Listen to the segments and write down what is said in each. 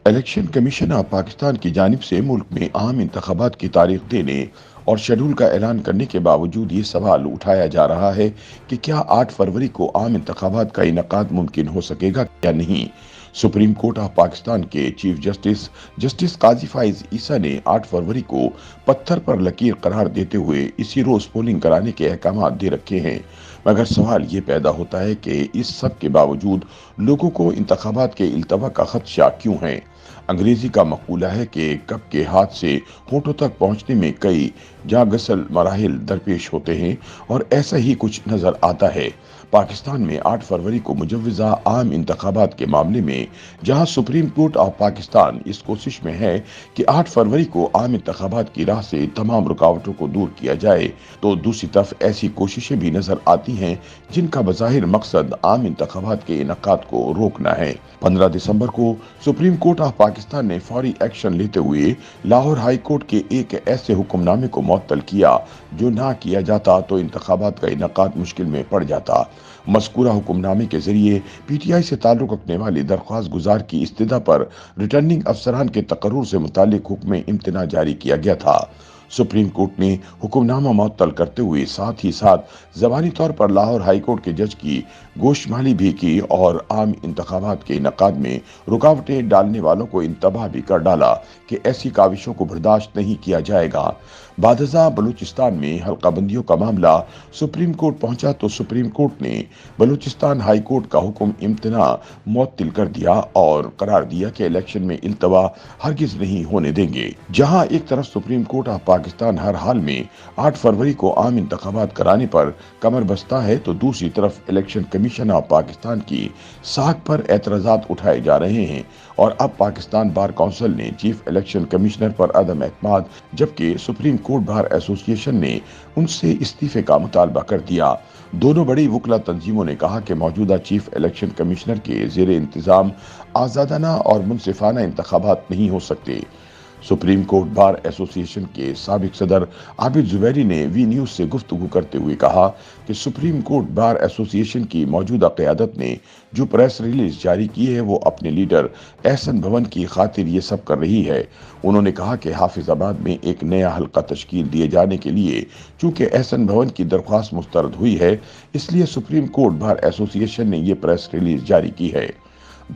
Election commission of Pakistan کی جانب سے ملک میں عام انتخابات کی تاریخ دینے اور شیڈول کا اعلان کرنے کے باوجود یہ سوال اٹھایا جا رہا ہے کہ کیا 8 فروری کو عام انتخابات کا انعقاد ممکن ہو سکے گا یا نہیں۔ سپریم کورٹ آف پاکستان کے چیف جسٹس قاضی فائز عیسیٰ نے 8 فروری کو پتھر پر لکیر قرار دیتے ہوئے اسی روز پولنگ کرانے کے احکامات دے رکھے ہیں، مگر سوال یہ پیدا ہوتا ہے کہ اس سب کے باوجود لوگوں کو انتخابات کے التوا کا خدشہ کیوں ہے۔ انگریزی کا مقولہ ہے کہ کپ کے ہاتھ سے ہونٹوں تک پہنچنے میں کئی جاں گسل مراحل درپیش ہوتے ہیں، اور ایسا ہی کچھ نظر آتا ہے پاکستان میں 8 فروری کو مجوزہ عام انتخابات کے معاملے میں، جہاں سپریم کورٹ آف پاکستان اس کوشش میں ہے کہ 8 فروری کو عام انتخابات کی راہ سے تمام رکاوٹوں کو دور کیا جائے، تو دوسری طرف ایسی کوششیں بھی نظر آتی ہیں جن کا بظاہر مقصد عام انتخابات کے انعقاد کو روکنا ہے۔ 15 دسمبر کو سپریم کورٹ آف پاکستان نے فوری ایکشن لیتے ہوئے لاہور ہائی کورٹ کے ایک ایسے حکم نامے کو معطل کیا جو نہ کیا جاتا تو انتخابات کا انعقاد مشکل میں پڑ جاتا۔ مذکورہ حکم نامے کے ذریعے پی ٹی آئی سے تعلق رکھنے والی درخواست گزار کی استدعا پر ریٹرننگ افسران کے تقرر سے متعلق حکم امتناع جاری کیا گیا تھا۔ سپریم کورٹ نے حکم نامہ معطل کرتے ہوئے ساتھ ہی ساتھ زبانی طور پر لاہور ہائی کورٹ کے جج کی گوشمالی بھی کی اور عام انتخابات کے انعقاد میں رکاوٹیں ڈالنے والوں کو انتباہ بھی کر ڈالا کہ ایسی کاوشوں کو برداشت نہیں کیا جائے گا۔ بعد ازاں بلوچستان میں حلقہ بندیوں کا معاملہ سپریم کورٹ پہنچا تو سپریم کورٹ نے بلوچستان ہائی کورٹ کا حکم امتناع معطل کر دیا اور قرار دیا کہ الیکشن میں التوا ہرگز نہیں ہونے دیں گے۔ جہاں ایک طرف سپریم کورٹ آف پاکستان ہر حال میں 8 فروری کو عام انتخابات کرانے پر کمر بستہ ہے، تو دوسری طرف الیکشن کمیشن آف پاکستان کی ساکھ پر اعتراضات اٹھائے جا رہے ہیں، اور اب پاکستان بار کونسل نے چیف الیکشن کمشنر پر عدم اعتماد، جبکہ سپریم کورٹ بار ایسوسی ایشن نے ان سے استعفے کا مطالبہ کر دیا۔ دونوں بڑی وکلا تنظیموں نے کہا کہ موجودہ چیف الیکشن کمشنر کے زیر انتظام آزادانہ اور منصفانہ انتخابات نہیں ہو سکتے۔ سپریم کورٹ بار ایسوسی ایشن کے سابق صدر عابد زبیری نے وی نیوز سے گفتگو کرتے ہوئے کہا کہ سپریم کورٹ بار ایسوسی ایشن کی موجودہ قیادت نے جو پریس ریلیز جاری کی ہے وہ اپنے لیڈر احسن بھون کی خاطر یہ سب کر رہی ہے۔ انہوں نے کہا کہ حافظ آباد میں ایک نیا حلقہ تشکیل دیے جانے کے لیے چونکہ احسن بھون کی درخواست مسترد ہوئی ہے، اس لیے سپریم کورٹ بار ایسوسی ایشن نے یہ پریس ریلیز جاری کی ہے۔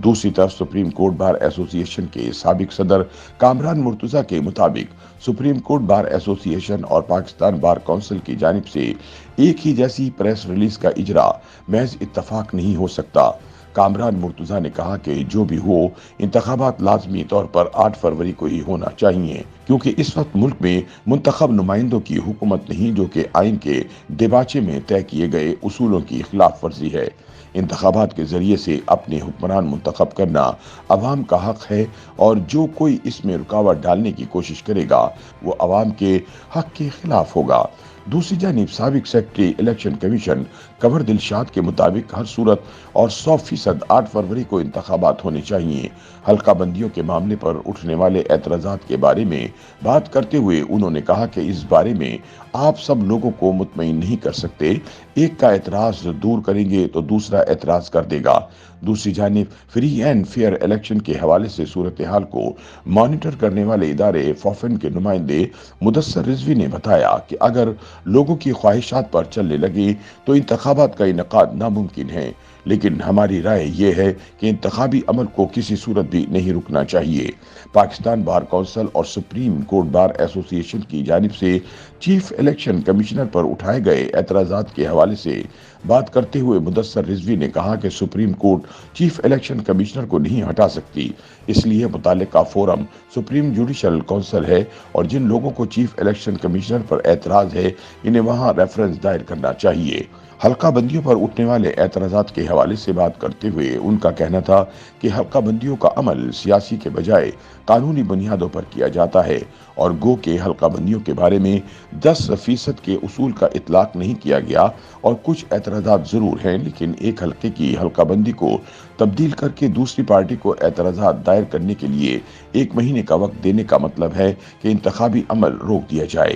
دوسری طرف سپریم کورٹ بار ایسوسی ایشن کے سابق صدر کامران مرتضیٰ کے مطابق سپریم کورٹ بار ایسوسی ایشن اور پاکستان بار کونسل کی جانب سے ایک ہی جیسی پریس ریلیز کا اجرا محض اتفاق نہیں ہو سکتا۔ کامران مرتضیٰ نے کہا کہ جو بھی ہو، انتخابات لازمی طور پر 8 فروری کو ہی ہونا چاہیے، کیونکہ اس وقت ملک میں منتخب نمائندوں کی حکومت نہیں، جو کہ آئین کے دیباچے میں طے کیے گئے اصولوں کی خلاف ورزی ہے۔ انتخابات کے ذریعے سے اپنے حکمران منتخب کرنا عوام کا حق ہے، اور جو کوئی اس میں رکاوٹ ڈالنے کی کوشش کرے گا وہ عوام کے حق کے خلاف ہوگا۔ دوسری جانب سابق سیکرٹری الیکشن کمیشن کنور دلشاد کے مطابق ہر صورت اور 100% 8 فروری کو انتخابات ہونے چاہیے۔ حلقہ بندیوں کے معاملے پر اٹھنے والے اعتراضات کے بارے میں بات کرتے ہوئے انہوں نے کہا کہ اس بارے میں آپ سب لوگوں کو مطمئن نہیں کر سکتے، ایک کا اعتراض دور کریں گے تو دوسرا اعتراض کر دے گا۔ دوسری جانب فری اینڈ فیئر الیکشن کے حوالے سے صورتحال کو مانیٹر کرنے والے ادارے فوفن کے نمائندے مدثر رضوی نے بتایا کہ اگر لوگوں کی خواہشات پر چلنے لگے تو انتخابات کا انعقاد ناممکن ہے، لیکن ہماری رائے یہ ہے کہ انتخابی عمل کو کسی صورت بھی نہیں رکنا چاہیے۔ پاکستان بار کونسل اور سپریم کورٹ بار ایسوسی ایشن کی جانب سے چیف الیکشن کمشنر پر اٹھائے گئے اعتراضات کے حوالے سے بات کرتے ہوئے مدثر رضوی نے کہا کہ supreme court chief election commissioner کو نہیں ہٹا سکتی، اس لیے متعلقہ فورم سپریم جوڈیشل کونسل ہے، اور جن لوگوں کو چیف الیکشن کمشنر پر اعتراض ہے انہیں وہاں ریفرنس دائر کرنا چاہیے۔ حلقہ بندیوں پر اٹھنے والے اعتراضات کے حوالے سے بات کرتے ہوئے ان کا کہنا تھا کہ حلقہ بندیوں کا عمل سیاسی کے بجائے قانونی بنیادوں پر کیا جاتا ہے، اور گو کہ حلقہ بندیوں کے بارے میں 10% کے اصول کا اطلاق نہیں کیا گیا، اور کچھ اعتراضات ضرور ہیں، لیکن ایک حلقے کی حلقہ بندی کو تبدیل کر کے دوسری پارٹی کو اعتراضات دائر کرنے کے لیے 1 مہینے کا وقت دینے کا مطلب ہے کہ انتخابی عمل روک دیا جائے۔